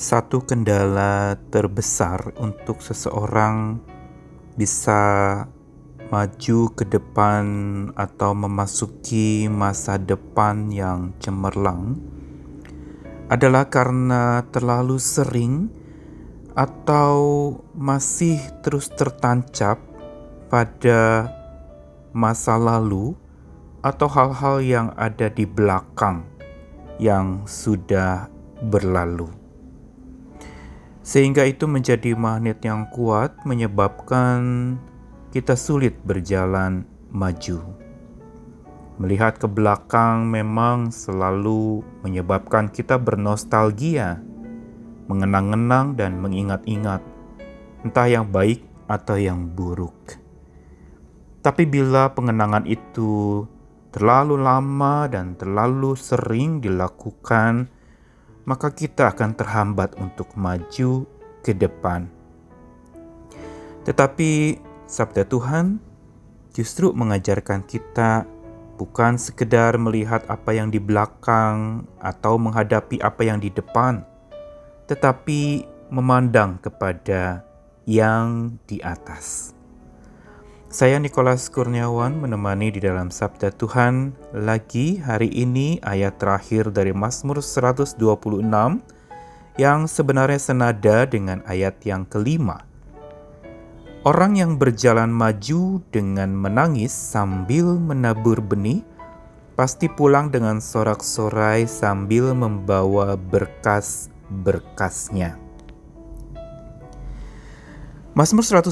Satu kendala terbesar untuk seseorang bisa maju ke depan atau memasuki masa depan yang cemerlang adalah karena terlalu sering atau masih terus tertancap pada masa lalu atau hal-hal yang ada di belakang yang sudah berlalu. Sehingga itu menjadi magnet yang kuat menyebabkan kita sulit berjalan maju. Melihat ke belakang memang selalu menyebabkan kita bernostalgia, mengenang-enang dan mengingat-ingat, entah yang baik atau yang buruk. Tapi bila pengenangan itu terlalu lama dan terlalu sering dilakukan, maka kita akan terhambat untuk maju ke depan. Tetapi sabda Tuhan justru mengajarkan kita bukan sekedar melihat apa yang di belakang atau menghadapi apa yang di depan, tetapi memandang kepada yang di atas. Saya Nikolas Kurniawan menemani di dalam Sabda Tuhan lagi hari ini ayat terakhir dari Mazmur 126 yang sebenarnya senada dengan ayat yang kelima. Orang yang berjalan maju dengan menangis sambil menabur benih pasti pulang dengan sorak-sorai sambil membawa berkas-berkasnya. Mazmur 126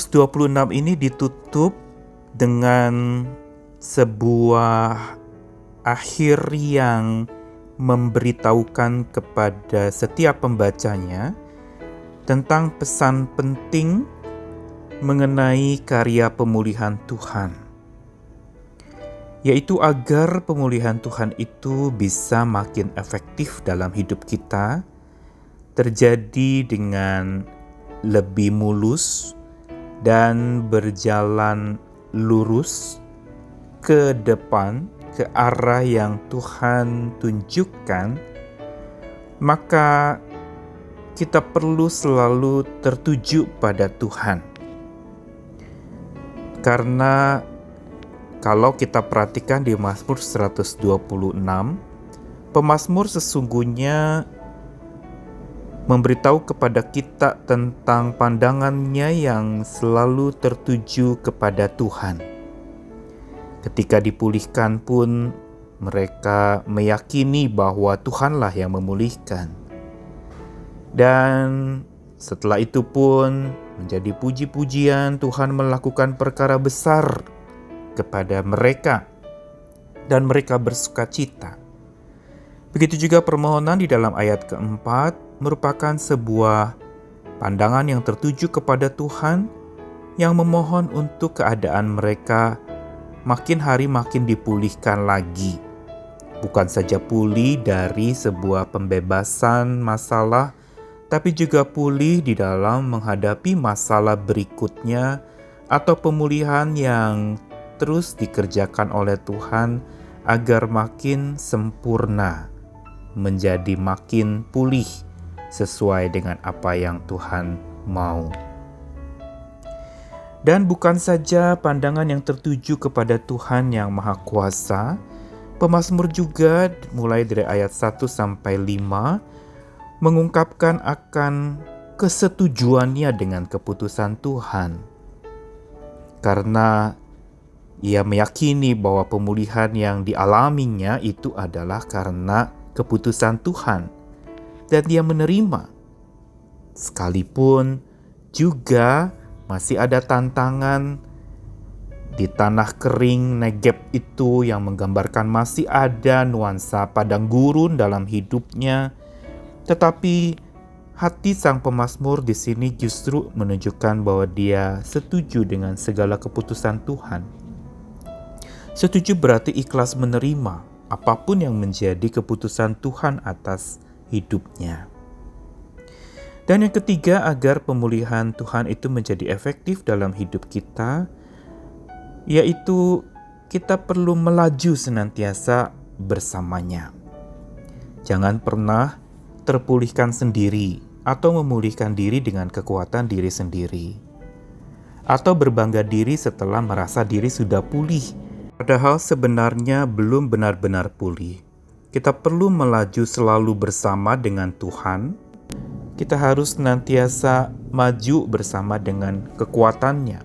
ini ditutup dengan sebuah akhir yang memberitahukan kepada setiap pembacanya tentang pesan penting mengenai karya pemulihan Tuhan, yaitu agar pemulihan Tuhan itu bisa makin efektif dalam hidup kita, terjadi dengan lebih mulus dan berjalan lurus ke depan, ke arah yang Tuhan tunjukkan, maka kita perlu selalu tertuju pada Tuhan. Karena kalau kita perhatikan di Mazmur 126, pemazmur sesungguhnya memberitahu kepada kita tentang pandangannya yang selalu tertuju kepada Tuhan. Ketika dipulihkan pun mereka meyakini bahwa Tuhanlah yang memulihkan. Dan setelah itu pun menjadi puji-pujian Tuhan melakukan perkara besar kepada mereka dan mereka bersukacita. Begitu juga permohonan di dalam ayat keempat merupakan sebuah pandangan yang tertuju kepada Tuhan yang memohon untuk keadaan mereka makin hari makin dipulihkan lagi. Bukan saja pulih dari sebuah pembebasan masalah, tapi juga pulih di dalam menghadapi masalah berikutnya atau pemulihan yang terus dikerjakan oleh Tuhan agar makin sempurna, menjadi makin pulih sesuai dengan apa yang Tuhan mau. Dan bukan saja pandangan yang tertuju kepada Tuhan yang Maha Kuasa, pemazmur juga mulai dari ayat 1 sampai 5 mengungkapkan akan kesetujuannya dengan keputusan Tuhan. Karena ia meyakini bahwa pemulihan yang dialaminya itu adalah karena keputusan Tuhan. Dan dia menerima. Sekalipun juga masih ada tantangan di tanah kering Negeb itu yang menggambarkan masih ada nuansa padang gurun dalam hidupnya. Tetapi hati sang pemazmur di sini justru menunjukkan bahwa dia setuju dengan segala keputusan Tuhan. Setuju berarti ikhlas menerima apapun yang menjadi keputusan Tuhan atas hidupnya. Dan yang ketiga, agar pemulihan Tuhan itu menjadi efektif dalam hidup kita, yaitu kita perlu melaju senantiasa bersamanya. Jangan pernah terpulihkan sendiri atau memulihkan diri dengan kekuatan diri sendiri, atau berbangga diri setelah merasa diri sudah pulih, padahal sebenarnya belum benar-benar pulih. Kita perlu melaju selalu bersama dengan Tuhan. Kita harus senantiasa maju bersama dengan kekuatannya.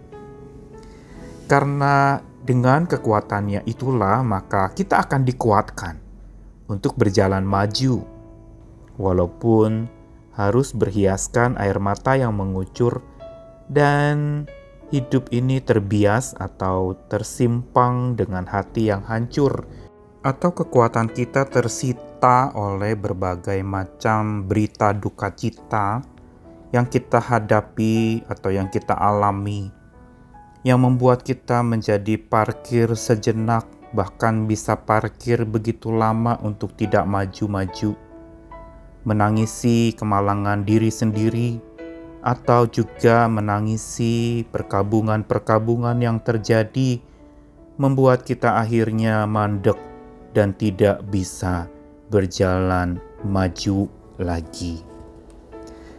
Karena dengan kekuatannya itulah maka kita akan dikuatkan untuk berjalan maju, walaupun harus berhiaskan air mata yang mengucur dan hidup ini terbias atau tersimpang dengan hati yang hancur, atau kekuatan kita tersita oleh berbagai macam berita duka cita yang kita hadapi atau yang kita alami, yang membuat kita menjadi parkir sejenak, bahkan bisa parkir begitu lama untuk tidak maju-maju, menangisi kemalangan diri sendiri, atau juga menangisi perkabungan-perkabungan yang terjadi, membuat kita akhirnya mandek dan tidak bisa berjalan maju lagi.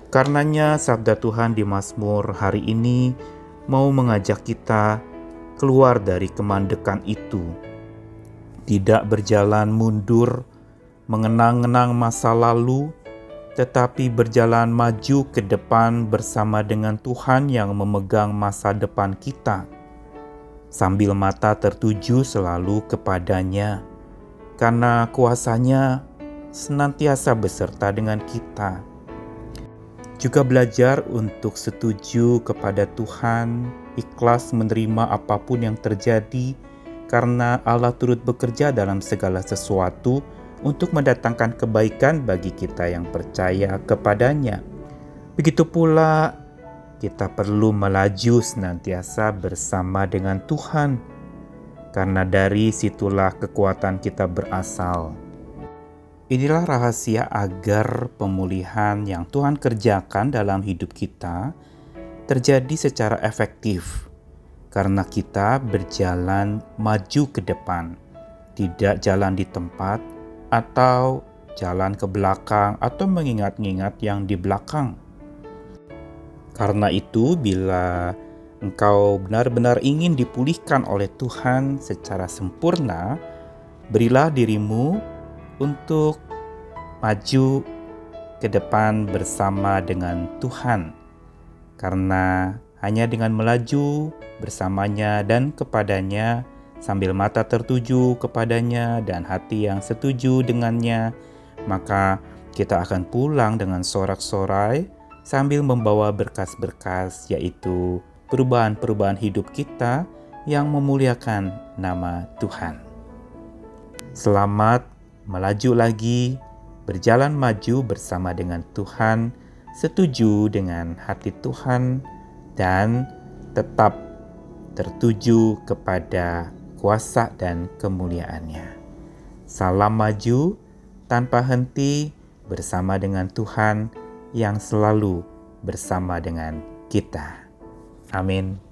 Karenanya sabda Tuhan di Mazmur hari ini mau mengajak kita keluar dari kemandekan itu, tidak berjalan mundur, mengenang-enang masa lalu, tetapi berjalan maju ke depan bersama dengan Tuhan yang memegang masa depan kita, sambil mata tertuju selalu kepadanya, karena kuasa-Nya senantiasa beserta dengan kita. Juga belajar untuk setuju kepada Tuhan, ikhlas menerima apapun yang terjadi, karena Allah turut bekerja dalam segala sesuatu untuk mendatangkan kebaikan bagi kita yang percaya kepadanya. Begitu pula kita perlu melaju senantiasa bersama dengan Tuhan, karena dari situlah kekuatan kita berasal. Inilah rahasia agar pemulihan yang Tuhan kerjakan dalam hidup kita terjadi secara efektif, karena kita berjalan maju ke depan, tidak jalan di tempat atau jalan ke belakang atau mengingat-ingat yang di belakang. Karena itu, bila engkau benar-benar ingin dipulihkan oleh Tuhan secara sempurna, berilah dirimu untuk maju ke depan bersama dengan Tuhan. Karena hanya dengan melaju bersamanya dan kepadanya, sambil mata tertuju kepadanya dan hati yang setuju dengannya, maka kita akan pulang dengan sorak-sorai sambil membawa berkas-berkas, yaitu perubahan-perubahan hidup kita yang memuliakan nama Tuhan. Selamat melaju lagi, berjalan maju bersama dengan Tuhan, setuju dengan hati Tuhan, dan tetap tertuju kepada kuasa dan kemuliaan-Nya. Salam maju tanpa henti bersama dengan Tuhan yang selalu bersama dengan kita. Amin.